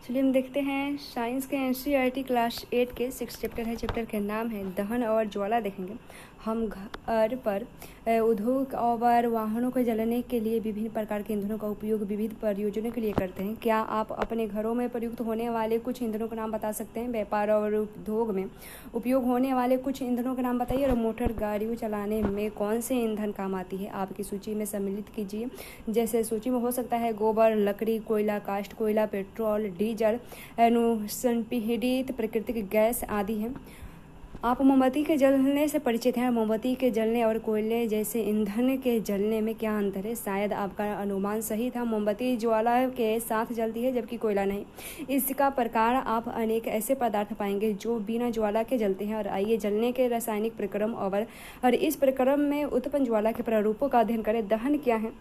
चलिए हम देखते हैं साइंस के एनसीईआरटी क्लास 8 के 6 चैप्टर है। चैप्टर के नाम है दहन और ज्वाला। देखेंगे हम घर पर उद्योग और वाहनों को जलाने के लिए विभिन्न प्रकार के ईंधनों का उपयोग विविध प्रयोजनों के लिए करते हैं। क्या आप अपने घरों में प्रयुक्त होने वाले कुछ ईंधनों का नाम बता सकते हैं? व्यापार और उद्योग में उपयोग होने वाले कुछ ईंधनों का नाम बताइए। और मोटर गाड़ियों चलाने में कौन से ईंधन काम आती है, आपकी सूची में सम्मिलित कीजिए। जैसे सूची में हो सकता है गोबर, लकड़ी, कोयला, काष्ठ कोयला, पेट्रोल, डीजल, अनुसंपीड़ित प्राकृतिक गैस आदि हैं। आप मोमबत्ती के जलने से परिचित हैं। मोमबत्ती के जलने और कोयले जैसे ईंधन के जलने में क्या अंतर है? शायद आपका अनुमान सही था। मोमबत्ती ज्वाला के साथ जलती है जबकि कोयला नहीं। इसका प्रकार आप अनेक ऐसे पदार्थ पाएंगे जो बिना ज्वाला के जलते हैं। और आइए जलने के रासायनिक प्रक्रम और इस प्रक्रम में उत्पन्न ज्वाला के प्रारूपों का अध्ययन करें। दहन क्या है?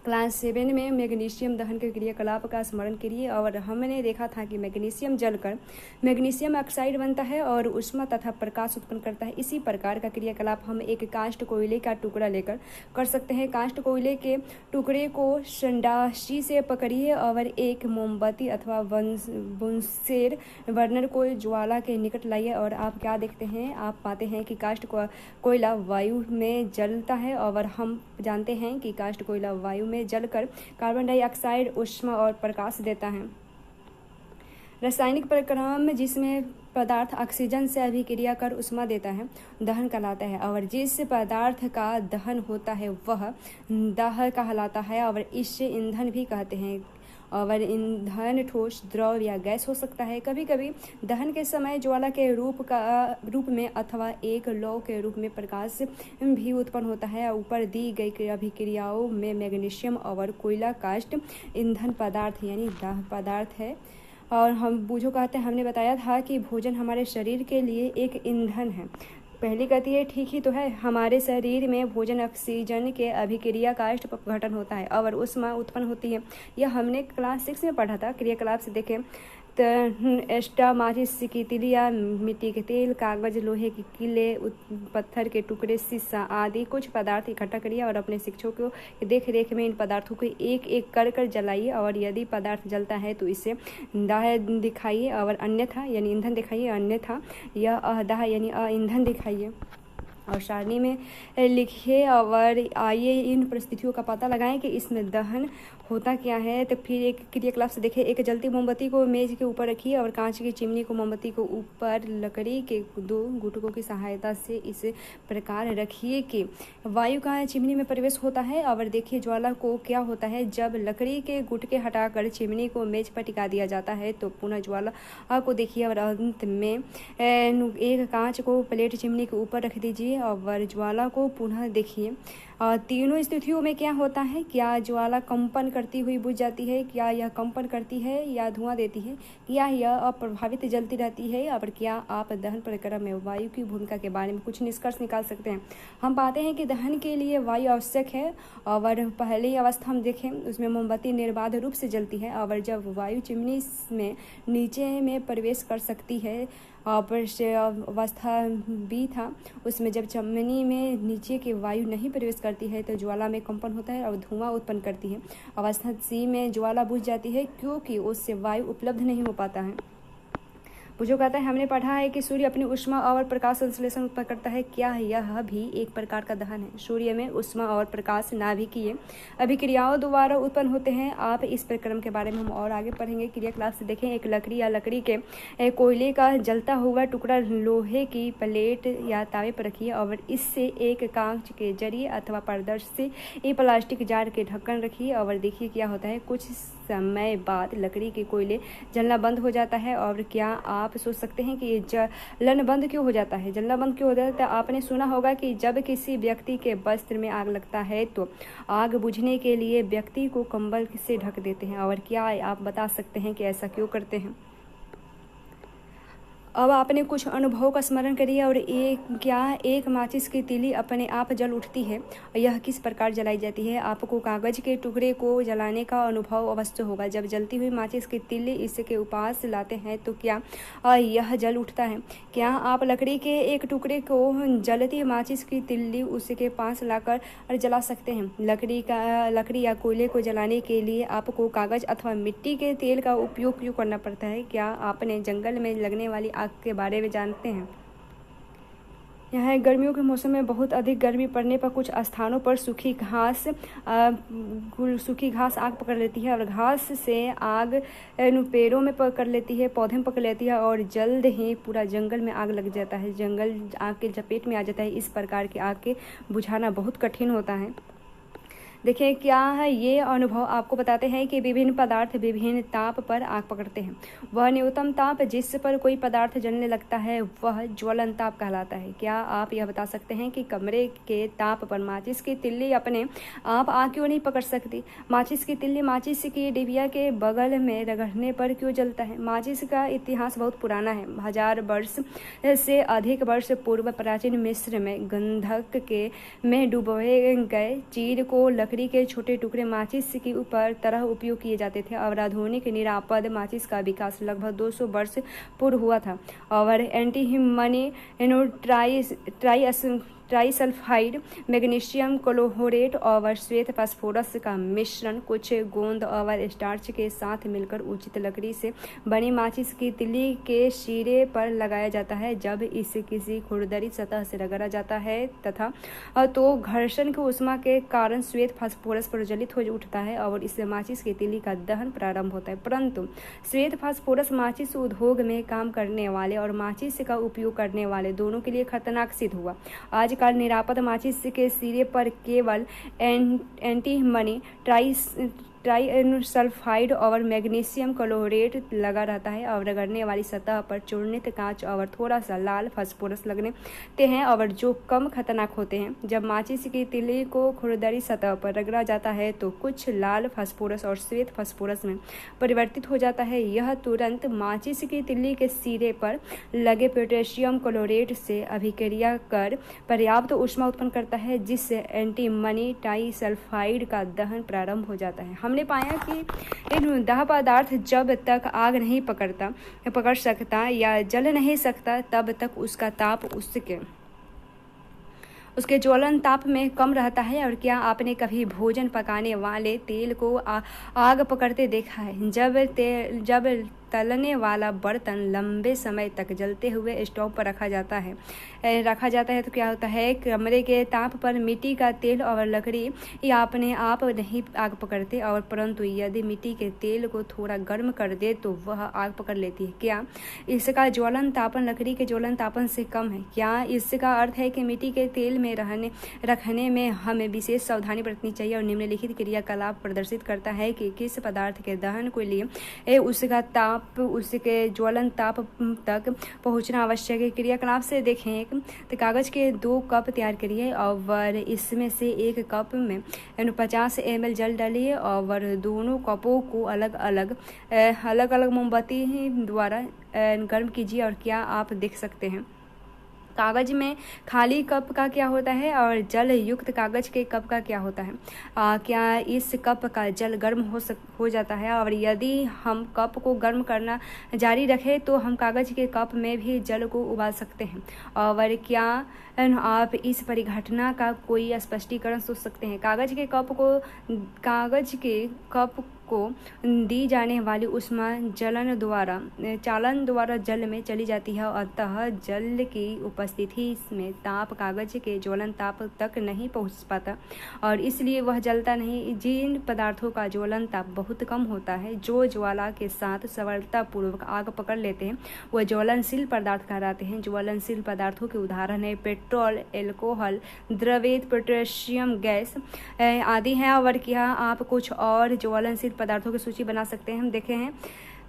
क्लास 7 में मैग्नीशियम दहन के क्रियाकलाप का स्मरण करिए और हमने देखा था कि मैग्नीशियम जलकर मैग्नीशियम ऑक्साइड बनता है और ऊष्मा तथा प्रकाश उत्पन्न करता है। इसी प्रकार का क्रियाकलाप हम एक काष्ठ कोयले का टुकड़ा लेकर कर सकते हैं। काष्ठ कोयले के टुकड़े को संडासी से पकड़िए और एक मोमबत्ती अथवा बुनसेर बर्नर को ज्वाला के निकट लाइए और आप क्या देखते हैं? आप पाते हैं कि काष्ठ कोयला वायु में जलता है और हम जानते हैं कि काष्ठ कोयला वायु में जलकर कार्बन डाइऑक्साइड, ऊष्मा और प्रकाश देता है। रासायनिक प्रक्रम जिसमें पदार्थ ऑक्सीजन से अभिक्रिया कर ऊष्मा देता है दहन कहलाता है। और जिस पदार्थ का दहन होता है वह दाह कहलाता है और इसे ईंधन भी कहते हैं। और ईंधन ठोस, द्रव या गैस हो सकता है। कभी कभी दहन के समय ज्वाला के रूप में अथवा एक लौ के रूप में प्रकाश भी उत्पन्न होता है। ऊपर दी गई अभिक्रियाओं में मैग्नीशियम और कोयला काष्ठ ईंधन पदार्थ यानी दाह पदार्थ है। और हम बूझो कहते हैं, हमने बताया था कि भोजन हमारे शरीर के लिए एक ईंधन है। पहली कहती है ठीक ही तो है, हमारे शरीर में भोजन ऑक्सीजन के अभिक्रिया काष्ठ गठन होता है और ऊष्मा उत्पन्न होती है। यह हमने क्लास 6 में पढ़ा था। क्रियाकलाप से देखें एस्टा, माचिस की तिलिया, मिट्टी के तेल, कागज, लोहे की कीले, पत्थर के टुकड़े, शीशा आदि कुछ पदार्थ इकट्ठा करिए और अपने शिक्षकों की देख रेख में इन पदार्थों को एक एक कर जलाइए। और यदि पदार्थ जलता है तो इसे दाह दिखाइए और अन्यथा यानी ईंधन दिखाइए, अन्यथा यह अदाह यानी ईंधन दिखाइए। और सारणी में लिखिए और आइए इन परिस्थितियों का पता लगाएं कि इसमें दहन होता क्या है। तो फिर एक क्रियाकलाप से देखिए, एक जलती मोमबत्ती को मेज के ऊपर रखिए और कांच की चिमनी को मोमबत्ती को ऊपर लकड़ी के 2 गुटकों की सहायता से इस प्रकार रखिए कि वायु का चिमनी में प्रवेश होता है। और देखिए ज्वाला को क्या होता है, जब लकड़ी के गुटके हटाकर चिमनी को मेज पर टिका दिया जाता है तो पुनः ज्वाला को देखिए और अंत में एक कांच को प्लेट चिमनी के ऊपर रख दीजिए और ज्वाला को पुनः देखिए। तीनों स्थितियों में क्या होता है? क्या ज्वाला कंपन करती हुई बुझ जाती है, क्या यह कंपन करती है या धुआं देती है, क्या यह अप्रभावित जलती रहती है, और क्या आप दहन प्रक्रिया में वायु की भूमिका के बारे में कुछ निष्कर्ष निकाल सकते हैं? हम पाते हैं कि दहन के लिए वायु आवश्यक है। और पहली अवस्था हम देखें उसमें मोमबत्ती निर्बाध रूप से जलती है और जब वायु चिमनी में नीचे में प्रवेश कर सकती है। अवस्था बी था, उसमें जब चिमनी में नीचे की वायु नहीं प्रवेश करती है तो ज्वाला में कंपन होता है और धुआं उत्पन्न करती है। अवस्था सी में ज्वाला बुझ जाती है क्योंकि उससे वायु उपलब्ध नहीं हो पाता है। जो कहता है, हमने पढ़ा है कि सूर्य अपनी ऊष्मा और प्रकाश संश्लेषण उत्पन्न करता है। क्या यह भी एक प्रकार का दहन है? सूर्य में ऊष्मा और प्रकाश नाभिकीय अभिक्रियाओं द्वारा उत्पन्न होते हैं। आप इस प्रक्रम के बारे में हम और आगे पढ़ेंगे। क्रियाकलाप से देखें, एक लकड़ी या लकड़ी के कोयले का जलता हुआ टुकड़ा लोहे की प्लेट या तावे पर रखिए और इससे एक कांच के जरिए अथवा पारदर्शी प्लास्टिक जार के ढक्कन रखिए और देखिए क्या होता है। कुछ समय बाद लकड़ी के कोयले जलना बंद हो जाता है। और क्या आप सोच सकते हैं कि ये जलन बंद क्यों हो जाता है? जलना बंद क्यों हो जाता है? आपने सुना होगा कि जब किसी व्यक्ति के वस्त्र में आग लगता है तो आग बुझने के लिए व्यक्ति को कंबल से ढक देते हैं। और क्या आप बता सकते हैं कि ऐसा क्यों करते हैं? अब आपने कुछ अनुभव का स्मरण करिए और एक माचिस की तीली अपने आप जल उठती है। यह किस प्रकार जलाई जाती है? आपको कागज के टुकड़े को जलाने का अनुभव अवश्य होगा। जब जलती हुई माचिस की तीली इसके पास लाते हैं तो क्या यह जल उठता है? क्या आप लकड़ी के एक टुकड़े को जलती माचिस की तीली उसके पास लाकर जला सकते हैं? लकड़ी या कोयले को जलाने के लिए आपको कागज अथवा मिट्टी के तेल का उपयोग क्यों करना पड़ता है? क्या आपने जंगल में लगने वाली आग के बारे में जानते हैं? यहाँ गर्मियों के मौसम में बहुत अधिक गर्मी पड़ने पर कुछ स्थानों पर सूखी घास आग पकड़ लेती है और घास से आग पेड़ों में पकड़ लेती है, पौधे में पकड़ लेती है और जल्द ही पूरा जंगल में आग लग जाता है। जंगल आग के चपेट में आ जाता है। इस प्रकार की आग के बुझाना बहुत कठिन होता है। देखिए क्या है, ये अनुभव आपको बताते हैं कि विभिन्न पदार्थ विभिन्न ताप पर आग पकड़ते हैं। वह न्यूनतम ताप जिस पर कोई पदार्थ जलने लगता है वह ज्वलन ताप कहलाता है। क्या आप यह बता सकते हैं कि कमरे के ताप पर माचिस की तिल्ली अपने आप आग क्यों नहीं पकड़ सकती? माचिस की तिल्ली माचिस की डिबिया के बगल में रगड़ने पर क्यों जलता है? माचिस का इतिहास बहुत पुराना है। 1000 वर्ष से अधिक वर्ष पूर्व प्राचीन मिस्र में गंधक में डुबोए गए चीड़ को लकड़ी के छोटे टुकड़े माचिस की तरह उपयोग किए जाते थे और आधुनिक निरापद माचिस का विकास लगभग 200 वर्ष पूर्व हुआ था। और एंटीमनी ट्राइसल्फाइड, मैग्नीशियम क्लोरेट और श्वेत फास्फोरस का मिश्रण कुछ गोंद और स्टार्च के साथ मिलकर उचित लकड़ी से बनी माचिस की तिल्ली के शीरे पर लगाया जाता है। जब इसे किसी खुरदरी सतह से रगड़ा जाता है तथा तो घर्षण की ऊष्मा के कारण श्वेत फास्फोरस प्रज्वलित हो उठता है और इससे माचिस की तिल्ली का दहन प्रारंभ होता है। परंतु श्वेत फास्फोरस माचिस उद्योग में काम करने वाले और माचिस का उपयोग करने वाले दोनों के लिए खतरनाक सिद्ध हुआ। आजकल निरापद माचिस के सिरे पर केवल एंटीमनी ट्राइसल्फाइड और मैग्नीशियम क्लोरेट लगा रहता है और रगड़ने वाली सतह पर चूर्णित कांच और थोड़ा सा लाल फास्फोरस लगते हैं और जो कम खतरनाक होते हैं। जब माचिस की तिल्ली को खुरदरी सतह पर रगड़ा जाता है तो कुछ लाल फास्फोरस और श्वेत फास्फोरस में परिवर्तित हो जाता है। यह तुरंत माचिस की तिल्ली के सिरे पर लगे पोटेशियम क्लोरेट से अभिक्रिया कर पर्याप्त ऊष्मा उत्पन्न करता है जिससे एंटीमनी ट्राइसल्फाइड का दहन प्रारंभ हो जाता है। हमने पाया कि इन दाह पदार्थ जब तक आग नहीं पकड़ सकता या जल नहीं सकता तब तक उसका ताप उसके ज्वलन ताप में कम रहता है। और क्या आपने कभी भोजन पकाने वाले तेल को आग पकड़ते देखा है? जब तलने वाला बर्तन लंबे समय तक जलते हुए स्टोव पर रखा जाता है तो क्या होता है, कमरे के ताप पर मिट्टी का तेल और लकड़ी या अपने आप नहीं आग पकड़ते और परंतु यदि मिट्टी के तेल को थोड़ा गर्म कर दे तो वह आग पकड़ लेती है। क्या इसका ज्वलन तापन लकड़ी के ज्वलन तापन से कम है? क्या इसका अर्थ है कि मिट्टी के तेल में रखने में हमें विशेष सावधानी बरतनी चाहिए? और निम्नलिखित क्रियाकलाप प्रदर्शित करता है कि किस पदार्थ के दहन के लिए उसके ज्वलन ताप तक पहुंचना आवश्यक है। क्रियाकलाप से देखें तो कागज के 2 कप तैयार करिए और इसमें से एक कप में 50 ml जल डालिए और दोनों कपों को अलग अलग मोमबत्ती द्वारा गर्म कीजिए। और क्या आप देख सकते हैं कागज में खाली कप का क्या होता है और जल युक्त कागज के कप का क्या होता है? क्या इस कप का जल गर्म हो जाता है? और यदि हम कप को गर्म करना जारी रखें तो हम कागज के कप में भी जल को उबाल सकते हैं। और क्या आप इस परिघटना का कोई स्पष्टीकरण सोच सकते हैं? कागज के कप को दी जाने वाली ऊष्मा चालन द्वारा जल में चली जाती है। अतः जल की उपस्थिति में ताप कागज के ज्वलन ताप तक नहीं पहुंच पाता और इसलिए वह जलता नहीं। जिन पदार्थों का ज्वलन ताप बहुत कम होता है जो ज्वाला के साथ सरलतापूर्वक आग पकड़ लेते हैं वह ज्वलनशील पदार्थ कहलाते हैं। ज्वलनशील पदार्थों के उदाहरण है पेट्रोल, एल्कोहल, द्रवित पोटेशियम गैस आदि हैं। और क्या आप कुछ और ज्वलनशील पदार्थों की सूची बना सकते हैं? हम देखे हैं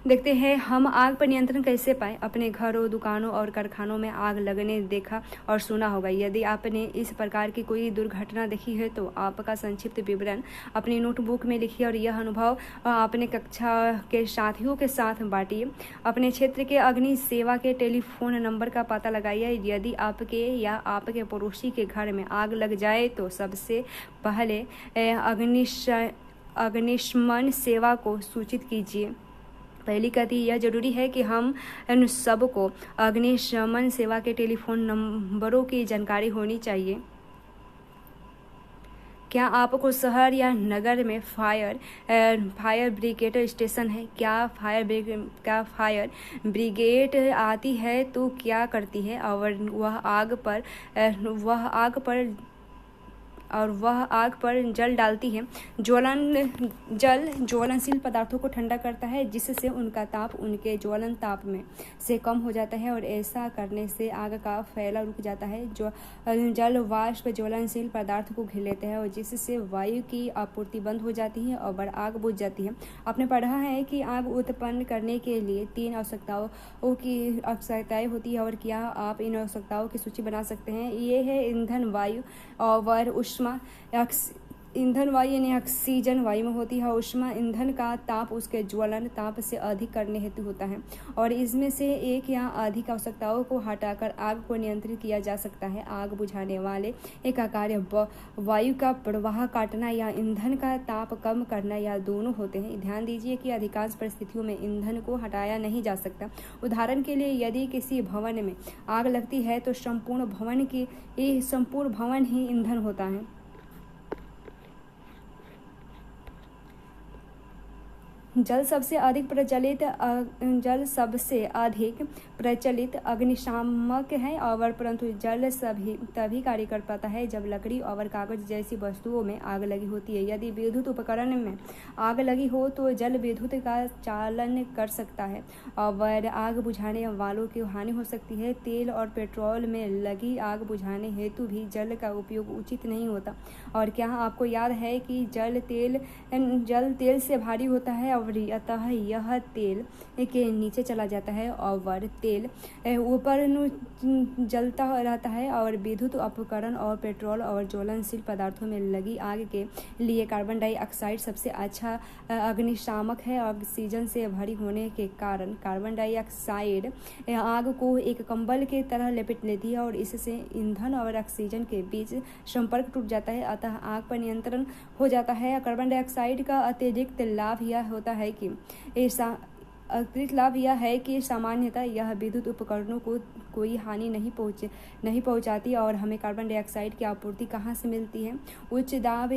देखते हैं हम आग पर नियंत्रण कैसे पाएं। अपने घरों, दुकानों और कारखानों में आग लगने देखा और सुना होगा। यदि आपने इस प्रकार की कोई दुर्घटना देखी है तो आपका संक्षिप्त विवरण अपनी नोटबुक में लिखिए और यह अनुभव अपने कक्षा के साथियों के साथ बांटिए। अपने क्षेत्र के अग्नि सेवा के टेलीफोन नंबर का पता लगाइए। यदि आपके या आपके पड़ोसी के घर में आग लग जाए तो सबसे पहले अग्निशमन सेवा को सूचित कीजिए। पहली कड़ी यह जरूरी है कि हम इन सबको अग्निशमन सेवा के टेलीफोन नंबरों की जानकारी होनी चाहिए। क्या आपको शहर या नगर में फायर ब्रिगेड स्टेशन है? क्या फायर ब्रिगेड आती है तो क्या करती है? और वह आग पर जल डालती है। ज्वलनशील पदार्थों को ठंडा करता है जिससे उनका ताप उनके ज्वलन ताप में से कम हो जाता है और ऐसा करने से आग का फैलाव रुक जाता है। जल वाष्प ज्वलनशील पदार्थ को घेर लेते हैं और जिससे वायु की आपूर्ति बंद हो जाती है और आग बुझ जाती है। आपने पढ़ा है कि आग उत्पन्न करने के लिए 3 आवश्यकताएं होती है और क्या आप इन आवश्यकताओं की सूची बना सकते हैं? ये है ईंधन, वायु और ऊष्मा। ईंधन वायु यानी ऑक्सीजन वायु में होती है। ऊष्मा ईंधन का ताप उसके ज्वलन ताप से अधिक करने हेतु होता है और इसमें से एक या अधिक आवश्यकताओं को हटाकर आग को नियंत्रित किया जा सकता है। आग बुझाने वाले एक कार्य वायु का प्रवाह काटना या ईंधन का ताप कम करना या दोनों होते हैं। ध्यान दीजिए कि अधिकांश परिस्थितियों में ईंधन को हटाया नहीं जा सकता। उदाहरण के लिए यदि किसी भवन में आग लगती है तो संपूर्ण भवन ही ईंधन होता है। जल सबसे अधिक प्रचलित अग्निशामक है और परंतु जल तभी कार्य कर पाता है जब लकड़ी और कागज जैसी वस्तुओं में आग लगी होती है। यदि विद्युत उपकरण में आग लगी हो तो जल विद्युत का चालन कर सकता है और आग बुझाने वालों की हानि हो सकती है। तेल और पेट्रोल में लगी आग बुझाने हेतु भी जल का उपयोग उचित नहीं होता। और क्या आपको याद है कि जल तेल से भारी होता है और अतः यह तेल के नीचे चला जाता है और तेल ऊपर जलता रहता है। और विद्युत उपकरण और पेट्रोल और ज्वलनशील पदार्थों में लगी आग के लिए कार्बन डाइऑक्साइड सबसे अच्छा अग्निशामक है। ऑक्सीजन से भरी होने के कारण कार्बन डाइऑक्साइड आग को एक कंबल की तरह लपेट लेती है और इससे ईंधन और ऑक्सीजन के बीच संपर्क टूट जाता है, अतः आग पर नियंत्रण हो जाता है। कार्बन डाइऑक्साइड का अतिरिक्त लाभ यह है कि सामान्यतः यह विद्युत उपकरणों को कोई हानि नहीं पहुंचाती। और हमें कार्बन डाइऑक्साइड की आपूर्ति कहाँ से मिलती है? उच्च दाब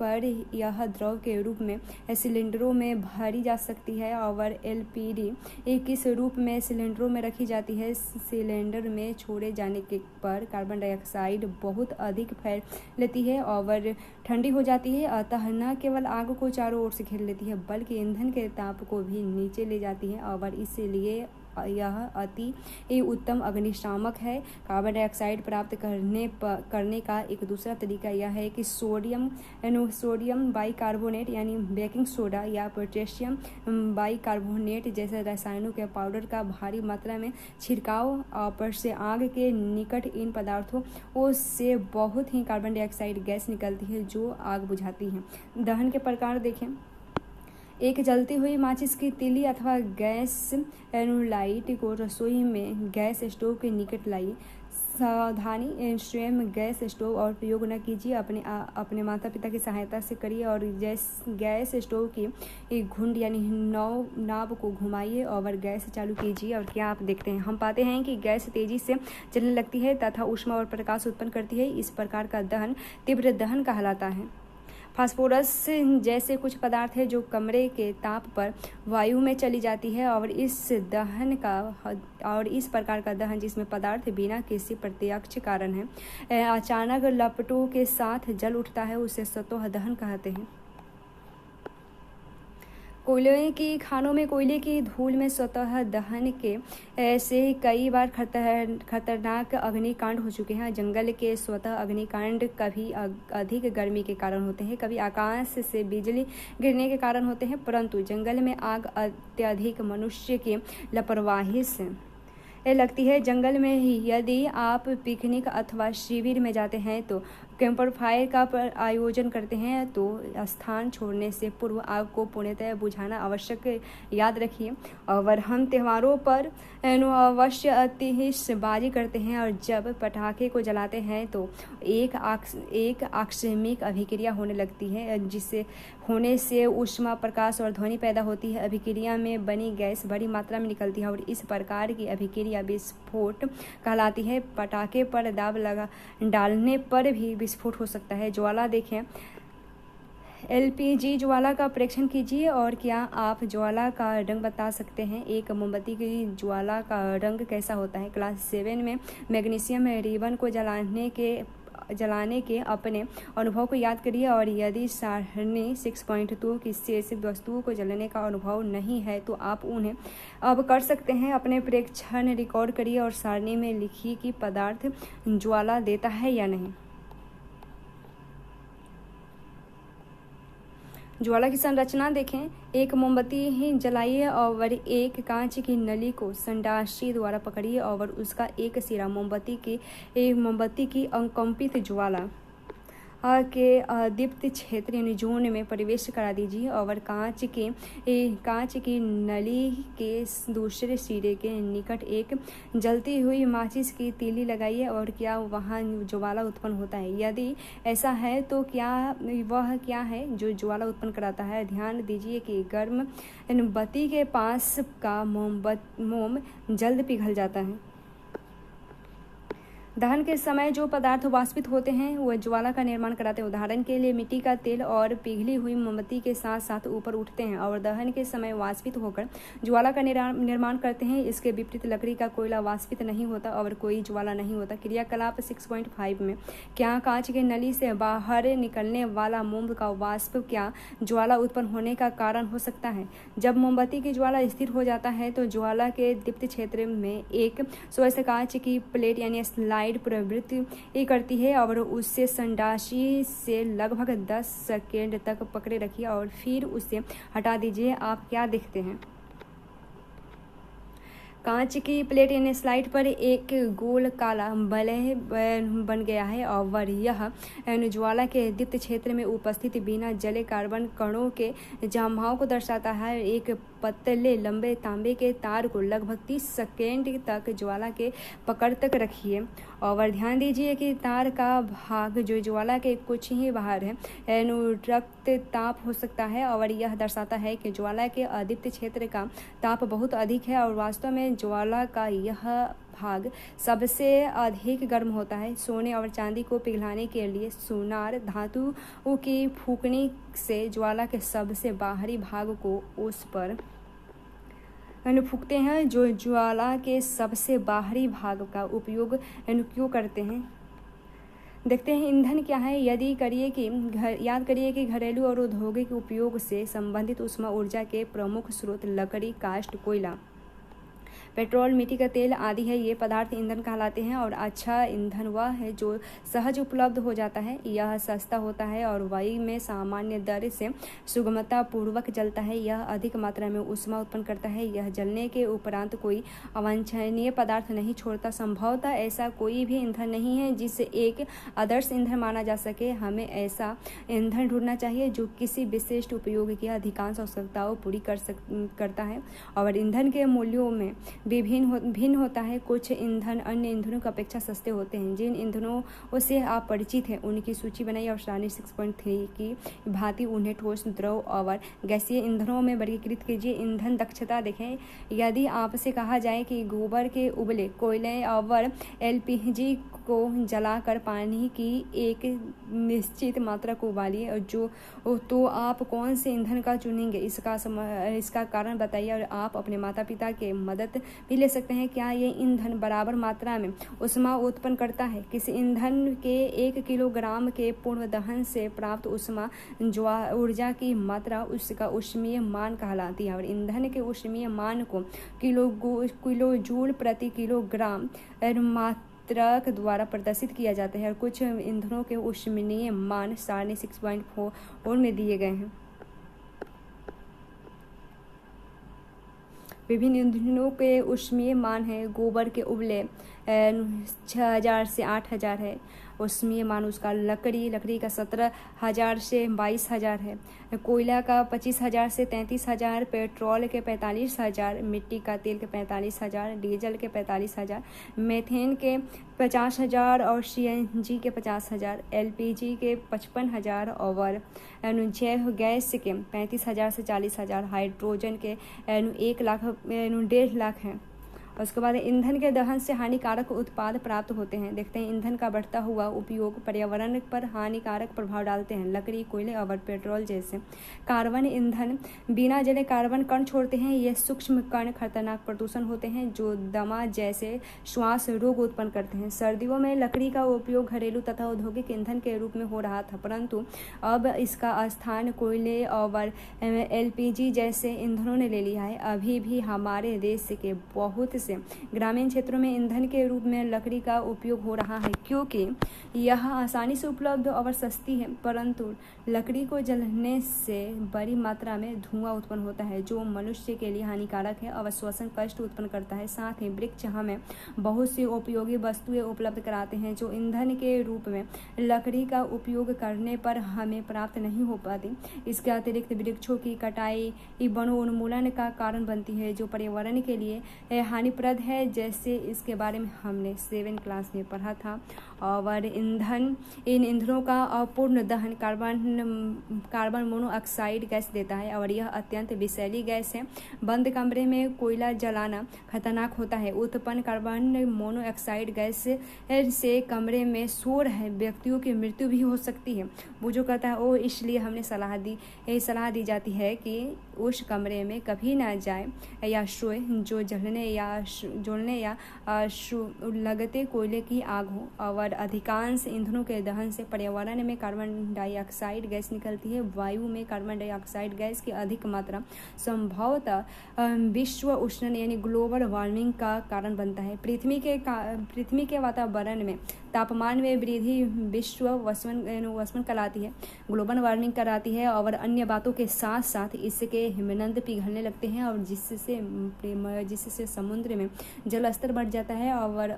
पर यह द्रव के रूप में सिलेंडरों में भरी जा सकती है और एलपीडी किस रूप में सिलेंडरों में रखी जाती है। सिलेंडर में छोड़े जाने के पर कार्बन डाइऑक्साइड बहुत अधिक फैल लेती है और ठंडी हो जाती है, अतः न केवल आग को चारों ओर से घेर लेती है बल्कि ईंधन के ताप को भी नीचे ले जाती है और इसलिए यह अति उत्तम अग्निशामक है। कार्बन डाइऑक्साइड प्राप्त करने का एक दूसरा तरीका यह है कि सोडियम बाइकार्बोनेट यानी बेकिंग सोडा या पोटेशियम बाइकार्बोनेट जैसे रसायनों के पाउडर का भारी मात्रा में छिड़काव पर से आग के निकट इन पदार्थों से बहुत ही कार्बन डाइऑक्साइड गैस निकलती है जो आग बुझाती है। दहन के प्रकार देखें। एक जलती हुई माचिस की तीली अथवा गैस लाइट को रसोई में गैस स्टोव के निकट लाइए। सावधानी, स्वयं गैस स्टोव और प्रयोग न कीजिए, अपने माता पिता की सहायता से करिए और गैस स्टोव की घुंड यानी नाब को घुमाइए और गैस चालू कीजिए। और क्या आप देखते हैं, हम पाते हैं कि गैस तेजी से जलने लगती है तथा ऊष्मा और प्रकाश उत्पन्न करती है। इस प्रकार का दहन तीव्र दहन कहलाता है। फास्फोरस जैसे कुछ पदार्थ है जो कमरे के ताप पर वायु में चली जाती है और इस प्रकार का दहन जिसमें पदार्थ बिना किसी प्रत्यक्ष कारण है अचानक लपटों के साथ जल उठता है उसे सतह दहन कहते हैं। कोयले की खानों में कोयले की धूल में स्वतः दहन के ऐसे कई बार खतरनाक अग्निकांड हो चुके हैं। जंगल के स्वतः अग्निकांड कभी अधिक गर्मी के कारण होते हैं, कभी आकाश से बिजली गिरने के कारण होते हैं, परंतु जंगल में आग अत्यधिक मनुष्य की लापरवाही से लगती है। जंगल में ही यदि आप पिकनिक अथवा शिविर में जाते हैं तो कैंपर फायर का आयोजन करते हैं तो स्थान छोड़ने से पूर्व आग को पूर्णतः बुझाना आवश्यक याद रखिए। और हम त्योहारों पर अवश्य आतिशबाजी करते हैं और जब पटाखे को जलाते हैं तो एक आकस्मिक अभिक्रिया होने लगती है, जिससे होने से ऊष्मा, प्रकाश और ध्वनि पैदा होती है। अभिक्रिया में बनी गैस बड़ी मात्रा में निकलती है और इस प्रकार की अभिक्रिया विस्फोट कहलाती है। पटाखे पर दाब डालने पर भी विस्फोट हो सकता है। ज्वाला देखें, LPG ज्वाला का परीक्षण कीजिए और क्या आप ज्वाला का रंग बता सकते हैं? एक मोमबत्ती की ज्वाला का रंग कैसा होता है? क्लास 7 में मैग्नीशियम रिबन को जलाने के अपने अनुभव को याद करिए और यदि सारणी 6.2 की शेष वस्तुओं को जलाने का अनुभव नहीं है तो आप उन्हें अब कर सकते हैं। अपने परीक्षण रिकॉर्ड करिए और सारणी में लिखिए कि पदार्थ ज्वाला देता है या नहीं। ज्वाला की संरचना देखें। एक मोमबत्ती ही जलाइए और एक कांच की नली को संडासी द्वारा पकड़िए और उसका एक सिरा मोमबत्ती की अकंपित ज्वाला के दीप्त क्षेत्र यानी जोन में प्रवेश करा दीजिए और कांच की नली के दूसरे सिरे के निकट एक जलती हुई माचिस की तीली लगाइए और क्या वहाँ ज्वाला उत्पन्न होता है? यदि ऐसा है तो वह क्या है जो ज्वाला उत्पन्न कराता है? ध्यान दीजिए कि गर्म बत्ती के पास का मोम जल्द पिघल जाता है। दहन के समय जो पदार्थ वाष्पित होते हैं वह ज्वाला का निर्माण कराते हैं। उदाहरण के लिए मिट्टी का तेल और पिघली हुई मोमबत्ती के साथ साथ ऊपर उठते हैं और दहन के समय वाष्पित होकर ज्वाला का निर्माण करते हैं। इसके विपरीत लकड़ी का कोयला वाष्पित नहीं होता और कोई ज्वाला नहीं होता। क्रियाकलाप 6.5 में क्या कांच के नली से बाहर निकलने वाला मोम का वाष्प क्या ज्वाला उत्पन्न होने का कारण हो सकता है? जब मोमबत्ती की ज्वाला स्थिर हो जाता है तो ज्वाला के दीप्त क्षेत्र में एक स्वस्थ कांच की प्लेट यानी स्लाइड प्रवृत्ति करती है और उससे संडासी से लगभग 10 सेकेंड तक पकड़े रखिए और फिर उसे हटा दीजिए। आप क्या देखते हैं? कांच की प्लेट यानी स्लाइड पर एक गोल काला वलय बन गया है और यह ज्वाला के दीप्त क्षेत्र में उपस्थित बिना जले कार्बन कणों के जमाव को दर्शाता है। एक पतले लंबे तांबे के तार को लगभग 30 सेकेंड तक ज्वाला के पकड़ तक रखिए और ध्यान दीजिए कि तार का भाग जो ज्वाला के कुछ ही बाहर है रक्त ताप हो सकता है और यह दर्शाता है कि ज्वाला के अदीप्त क्षेत्र का ताप बहुत अधिक है और वास्तव में ज्वाला का यह भाग सबसे अधिक गर्म होता है। सोने और चांदी को पिघलाने के लिए सुनार धातु की फूकनी से ज्वाला के सबसे बाहरी भाग को उस पर फूकते हैं। जो ज्वाला के सबसे बाहरी भाग का उपयोग क्यों करते हैं? देखते हैं ईंधन क्या है। याद करिए कि घरेलू और औद्योगिक उपयोग से संबंधित ऊष्मा ऊर्जा के प्रमुख स्रोत लकड़ी, काष्ठ, कोयला, पेट्रोल, मिट्टी का तेल आदि है। ये पदार्थ ईंधन कहलाते हैं और अच्छा ईंधन वह है जो सहज उपलब्ध हो जाता है। यह सस्ता होता है और वायु में सामान्य दर से सुगमता पूर्वक जलता है। यह अधिक मात्रा में ऊष्मा उत्पन्न करता है। यह जलने के उपरांत कोई अवांछनीय पदार्थ नहीं छोड़ता। संभवतः ऐसा कोई भी ईंधन नहीं है जिसे एक आदर्श ईंधन माना जा सके। हमें ऐसा ईंधन ढूंढना चाहिए जो किसी विशिष्ट उपयोग की अधिकांश आवश्यकताओं पूरी करता है और ईंधन के मूल्यों में भिन्न होता है। कुछ ईंधन अन्य ईंधनों की अपेक्षा सस्ते होते हैं। जिन ईंधनों से आप परिचित हैं उनकी सूची बनाइए और सारणी 6.3 की भांति उन्हें ठोस, द्रव और गैसीय ईंधनों में वर्गीकृत कीजिए। ईंधन दक्षता देखें। यदि आपसे कहा जाए कि गोबर के उबले कोयले और LPG को जलाकर पानी की एक निश्चित मात्रा को उबालिए तो आप कौन से ईंधन का चुनेंगे? इसका कारण बताइए और आप अपने माता पिता के मदद बात भी ले सकते हैं, क्या ये ईंधन बराबर मात्रा में ऊष्मा उत्पन्न करता है? किसी ईंधन के 1 किलोग्राम के पूर्ण दहन से प्राप्त ऊर्जा की मात्रा उसका ऊष्मीय मान कहलाती है और ईंधन के ऊष्मीय मान को किलो जूल प्रति किलोग्राम मात्रक द्वारा प्रदर्शित किया जाता है और कुछ ईंधनों के ऊष्मीय मान सारणी 6.4 में दिए गए हैं। विभिन्न ईंधनों के ऊष्मीय मान है। गोबर के उबले 6000 से 8000 है ऊष्मीय मान उसका। लकड़ी का 17000 से 22000 है। कोयला का 25000 से 33000, पेट्रोल के 45000, मिट्टी का तेल के 45000, डीजल के 45000, मीथेन के 50000 और CNG के 50000, LPG के 55000 और जैव गैस के 35000 से 40000, हाइड्रोजन के 1,00,000 हैं। उसके बाद ईंधन के दहन से हानिकारक उत्पाद प्राप्त होते हैं। देखते हैं ईंधन का बढ़ता हुआ उपयोग पर्यावरण पर हानिकारक प्रभाव डालते हैं। लकड़ी, कोयले और पेट्रोल जैसे कार्बन ईंधन बिना जले कार्बन कण छोड़ते हैं। ये सूक्ष्म कण खतरनाक प्रदूषण होते हैं जो दमा जैसे श्वास रोग उत्पन्न करते हैं। सर्दियों में लकड़ी का उपयोग घरेलू तथा औद्योगिक ईंधन के रूप में हो रहा था, परंतु अब इसका स्थान कोयले और LPG जैसे ईंधनों ने ले लिया है। अभी भी हमारे देश के बहुत से ग्रामीण क्षेत्रों में ईंधन के रूप में लकड़ी का उपयोग हो रहा है क्योंकि यह आसानी से उपलब्ध और सस्ती है, परंतु लकड़ी को जलने से बड़ी मात्रा में धुआं उत्पन्न होता है जो मनुष्य के लिए हानिकारक है और श्वसन कष्ट उत्पन्न करता है। साथ ही वृक्ष हमें बहुत सी उपयोगी वस्तुएं उपलब्ध कराते हैं जो ईंधन के रूप में लकड़ी का उपयोग करने पर हमें प्राप्त नहीं हो पाती। इसके अतिरिक्त वृक्षों की कटाई वनोन्मूलन का कारण बनती है जो पर्यावरण के लिए हानिप्रद है, जैसे इसके बारे में हमने 7th क्लास में पढ़ा था। और इन ईंधनों का अपूर्ण दहन कार्बन मोनोऑक्साइड गैस देता है और यह अत्यंत विषैली गैस है। बंद कमरे में कोयला जलाना खतरनाक होता है। उत्पन्न कार्बन मोनोऑक्साइड गैस से कमरे में शोर है, व्यक्तियों की मृत्यु भी हो सकती है। वो जो कहता है वो इसलिए हमने सलाह दी जाती है कि उस कमरे में कभी ना जाए या सोए जो जलने या लगते कोयले की आग हो। और अधिकांश ईंधनों के दहन से पर्यावरण में कार्बन डाइऑक्साइड गैस निकलती है। वायु में कार्बन डाइऑक्साइड गैस की अधिक मात्रा संभवतः विश्व उष्णन यानी ग्लोबल वार्मिंग का कारण बनता है। पृथ्वी के वातावरण में तापमान में वृद्धि विश्व वसवन कराती है, ग्लोबल वार्मिंग कराती है और अन्य बातों के साथ साथ इसके हिमनद पिघलने लगते हैं और जिससे समुद्र में जल स्तर बढ़ जाता है और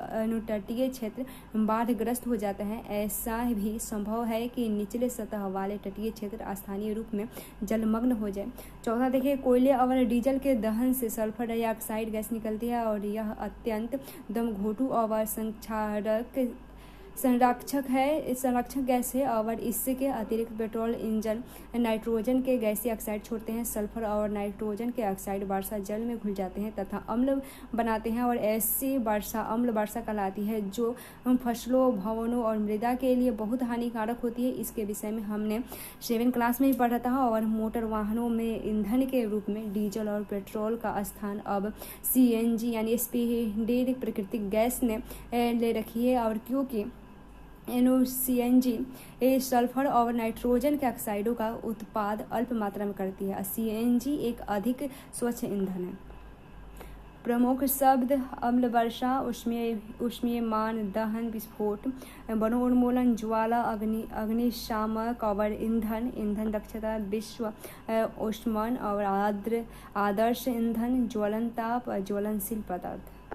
तटीय क्षेत्र बाढ़ग्रस्त हो जाता है। ऐसा भी संभव है कि निचले सतह वाले तटीय क्षेत्र स्थानीय रूप में जलमग्न हो जाए। चौथा देखिए, कोयले और डीजल के दहन से सल्फर डाइऑक्साइड गैस निकलती है और यह अत्यंत दमघोटू और संरक्षक गैस है और इसके अतिरिक्त पेट्रोल इंजन नाइट्रोजन के गैसीय ऑक्साइड छोड़ते हैं। सल्फर और नाइट्रोजन के ऑक्साइड वर्षा जल में घुल जाते हैं तथा अम्ल बनाते हैं और ऐसी वर्षा अम्ल वर्षा कहलाती है जो फसलों, भवनों और मृदा के लिए बहुत हानिकारक होती है। इसके विषय में हमने 7th क्लास में ही पढ़ा था। और मोटर वाहनों में ईंधन के रूप में डीजल और पेट्रोल का स्थान अब CNG यानी स्पीड प्राकृतिक गैस ने ले रखी है। और क्योंकि CNG सल्फर और नाइट्रोजन के ऑक्साइडों का उत्पाद अल्प मात्रा में करती है। CNG एक अधिक स्वच्छ ईंधन है। प्रमुख शब्द अम्ल वर्षा, ऊष्मीयमान, दहन, विस्फोट, वनोन्मूलन, ज्वाला, अग्निशामक और ईंधन दक्षता, विश्व ऊष्मन और आदर्श ईंधन, ज्वलन ताप, ज्वलनशील पदार्थ।